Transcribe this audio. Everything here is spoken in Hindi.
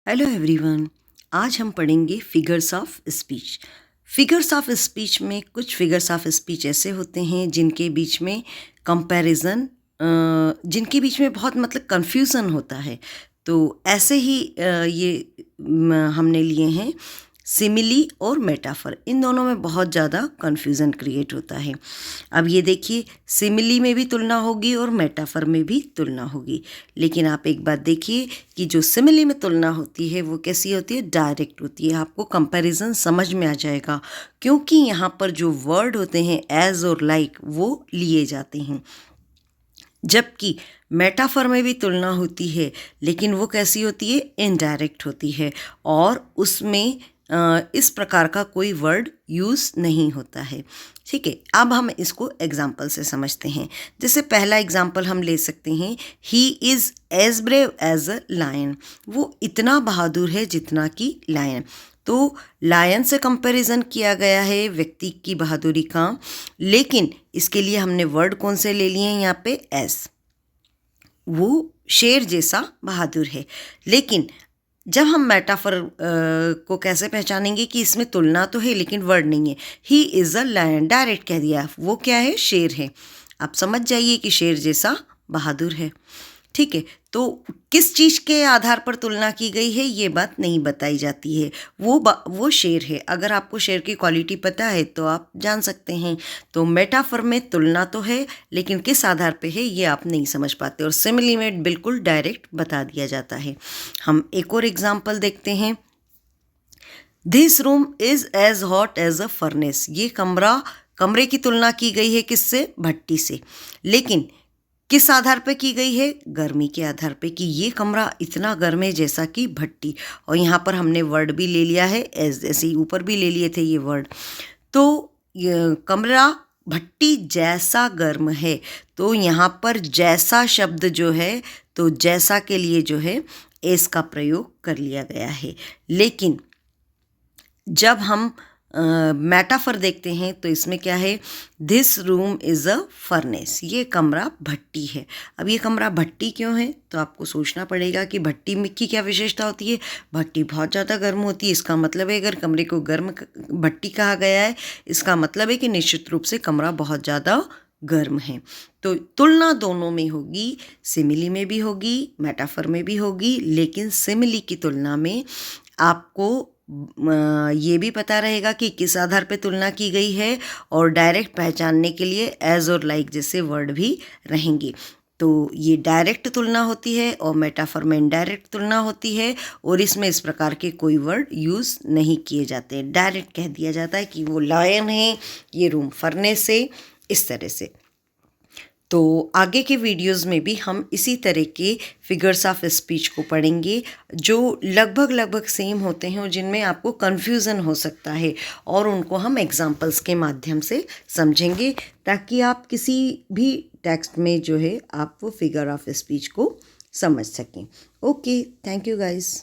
Hello everyone. आज हम पढ़ेंगे figures of speech. Figures of speech में कुछ फिगर्स ऑफ स्पीच ऐसे होते हैं जिनके बीच में कंपैरिजन जिनके बीच में बहुत कंफ्यूजन होता है। तो ऐसे ही हमने लिए हैं सिमिली और मेटाफर। इन दोनों में बहुत ज़्यादा कन्फ्यूज़न क्रिएट होता है। अब ये देखिए, सिमिली में भी तुलना होगी और मेटाफर में भी तुलना होगी। लेकिन आप एक बात देखिए कि जो सिमिली में तुलना होती है वो कैसी होती है, डायरेक्ट होती है। आपको कंपैरिजन समझ में आ जाएगा क्योंकि यहाँ पर जो वर्ड होते हैं एज और लाइक वो लिए जाते हैं। जबकि मेटाफर में भी तुलना होती है लेकिन वो कैसी होती है, इनडायरेक्ट होती है और उसमें इस प्रकार का कोई वर्ड यूज़ नहीं होता है। ठीक है, अब हम इसको एग्जाम्पल से समझते हैं। जैसे पहला एग्जाम्पल हम ले सकते हैं, he is as brave as a lion. वो इतना बहादुर है जितना कि लायन। तो लायन से कंपैरिजन किया गया है व्यक्ति की बहादुरी का, लेकिन इसके लिए हमने वर्ड कौन से ले लिए हैं यहाँ पे, एज। वो शेर जैसा बहादुर है। लेकिन जब हम मेटाफर को कैसे पहचानेंगे कि इसमें तुलना तो है लेकिन वर्ड नहीं है। He is a lion, direct कह दिया, वो क्या है, शेर है। आप समझ जाइए कि शेर जैसा बहादुर है। ठीक है, तो किस चीज़ के आधार पर तुलना की गई है ये बात नहीं बताई जाती है। वो शेर है। अगर आपको शेर की क्वालिटी पता है तो आप जान सकते हैं। तो मेटाफर में तुलना तो है लेकिन किस आधार पे है ये आप नहीं समझ पाते, और सिमिली में बिल्कुल डायरेक्ट बता दिया जाता है। हम एक और एग्जाम्पल देखते हैं। This room is as hot as a furnace. ये कमरे की तुलना की गई है किससे, भट्टी से। लेकिन किस आधार पे की गई है, गर्मी के आधार पे, कि ये कमरा इतना गर्म है जैसा कि भट्टी। और यहाँ पर हमने वर्ड भी ले लिया है एज, जैसे ही ऊपर भी ले लिए थे ये वर्ड। तो ये कमरा भट्टी जैसा गर्म है। तो यहाँ पर जैसा शब्द जो है, तो जैसा के लिए जो है एस का प्रयोग कर लिया गया है। लेकिन जब हम मेटाफर देखते हैं तो इसमें क्या है, this room is a furnace. ये कमरा भट्टी है। अब ये कमरा भट्टी क्यों है, तो आपको सोचना पड़ेगा कि भट्टी में की क्या विशेषता होती है। भट्टी बहुत ज़्यादा गर्म होती है। इसका मतलब है अगर कमरे को गर्म भट्टी कहा गया है, इसका मतलब है कि निश्चित रूप से कमरा बहुत ज़्यादा गर्म है। तो तुलना दोनों में होगी, सिमिली में भी होगी, मेटाफर में भी होगी। लेकिन सिमिली की तुलना में आपको ये भी पता रहेगा कि किस आधार पे तुलना की गई है, और डायरेक्ट पहचानने के लिए एज और लाइक जैसे वर्ड भी रहेंगे। तो ये डायरेक्ट तुलना होती है और मेटाफर में इनडायरेक्ट तुलना होती है, और इसमें इस प्रकार के कोई वर्ड यूज़ नहीं किए जाते। डायरेक्ट कह दिया जाता है कि वो लायन है, ये रूम फर्नेस से, इस तरह से। तो आगे के वीडियोस में भी हम इसी तरह के फिगर्स ऑफ स्पीच को पढ़ेंगे जो लगभग सेम होते हैं और जिनमें आपको कन्फ्यूज़न हो सकता है, और उनको हम एग्जांपल्स के माध्यम से समझेंगे ताकि आप किसी भी टेक्स्ट में जो है आप वो फिगर ऑफ स्पीच को समझ सकें। Okay, thank you guys.